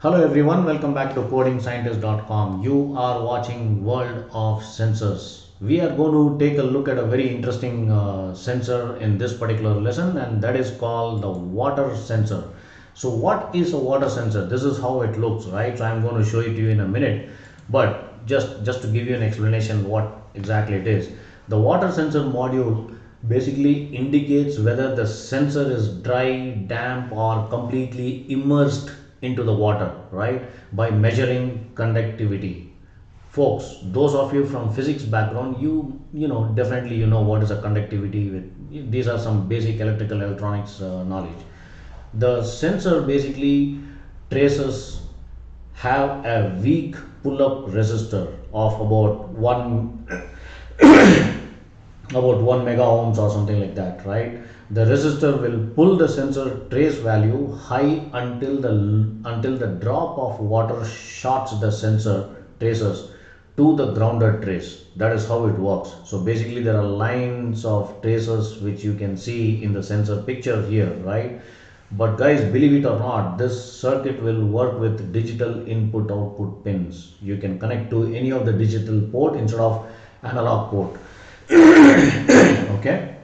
Hello everyone, welcome back to codingscientist.com. You are watching World of Sensors. We are going to take a look at a very interesting sensor in this particular lesson, and that is called the water sensor. So what is a water sensor? This is how it looks, right? So I'm going to show it to you in a minute, but just to give you an explanation what exactly it is. The water sensor module basically indicates whether the sensor is dry, damp or completely immersed into the water, right, by measuring conductivity. Folks, those of you from physics background, you know definitely you know what is a conductivity. With these are some basic electrical electronics knowledge. The sensor basically traces have a weak pull-up resistor of about one about 1 mega ohms or something like that, right? The resistor will pull the sensor trace value high until the drop of water shorts the sensor traces to the grounded trace. That is how it works. So basically there are lines of traces which you can see in the sensor picture here, right? But guys, believe it or not, this circuit will work with digital input output pins. You can connect to any of the digital port instead of analog port okay,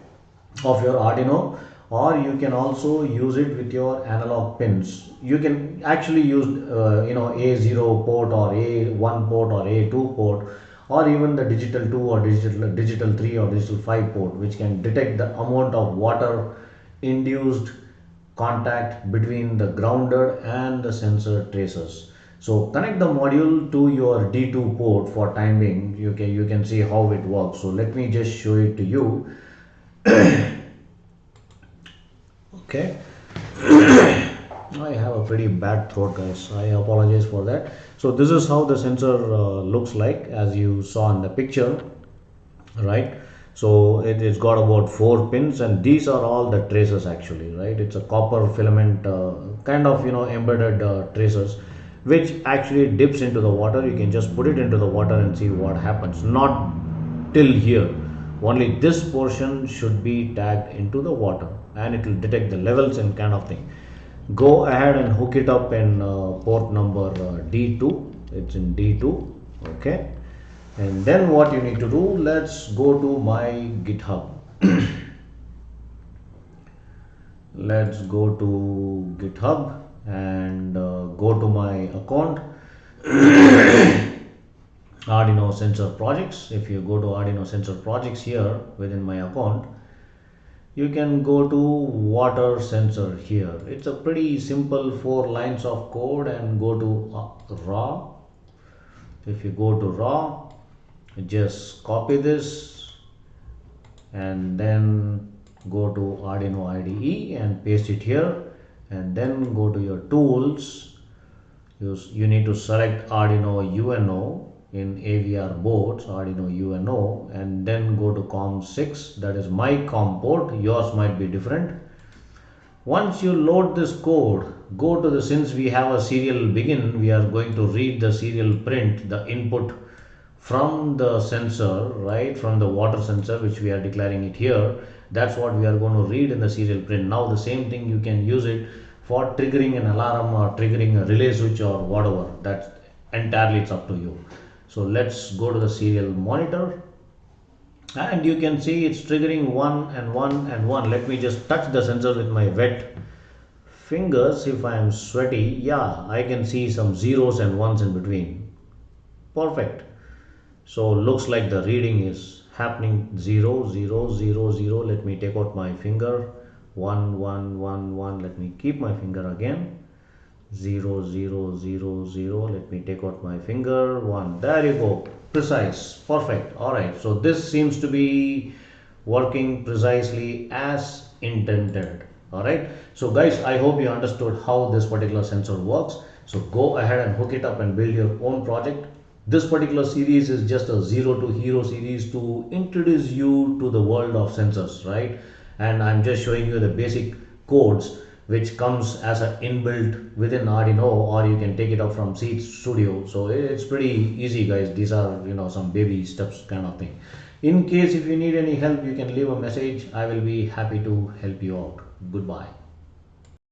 of your Arduino, or you can also use it with your analog pins. You can actually use A0 port or A1 port or A2 port, or even the digital 2 or digital 3 or digital 5 port, which can detect the amount of water induced contact between the grounded and the sensor traces. So connect the module to your D2 port for time being. You can see how it works. So let me just show it to you. Okay. I have a pretty bad throat, guys. I apologize for that. So this is how the sensor looks like, as you saw in the picture, right? So it's got about 4 pins, and these are all the traces actually, right? It's a copper filament kind of embedded traces, which actually dips into the water. You can just put it into the water and see what happens. Not till here, only this portion should be tagged into the water, and it will detect the levels and kind of thing. Go ahead and hook it up in port number D2. It's in D2, okay. And then what you need to do, let's go to my GitHub. Let's go to GitHub and go to my account. Arduino sensor projects. If you go to Arduino sensor projects here within my account, you can go to water sensor here. It's a pretty simple 4 lines of code, and go to raw. If you go to raw, just copy this and then go to Arduino IDE and paste it here, and then go to your tools. You need to select Arduino UNO in AVR boards, Arduino UNO, and then go to COM6. That is my COM port. Yours might be different. Once you load this code, go to the, since we have a serial begin, we are going to read the serial print, the input from the sensor, right, from the water sensor, which we are declaring it here. That's what we are going to read in the serial print. Now the same thing, you can use it for triggering an alarm or triggering a relay switch or whatever. That's entirely, it's up to you. So let's go to the serial monitor, and you can see it's triggering 1 and 1 and 1. Let me just touch the sensor with my wet fingers. If I am sweaty, yeah, I can see some zeros and ones in between. Perfect. So looks like the reading is happening 0 0 0 0. Let me take out my finger. 1 1 1 1. Let me keep my finger again. 0 0 0 0. Let me take out my finger. 1. There you go. Precise. Perfect. Alright. So this seems to be working precisely as intended. Alright. So guys, I hope you understood how this particular sensor works. So go ahead and hook it up and build your own project. This particular series is just a zero to hero series to introduce you to the world of sensors, right? And I'm just showing you the basic codes which comes as an inbuilt within Arduino, or you can take it up from C Studio. So it's pretty easy, guys. These are some baby steps kind of thing. In case if you need any help, you can leave a message. I will be happy to help you out. Goodbye.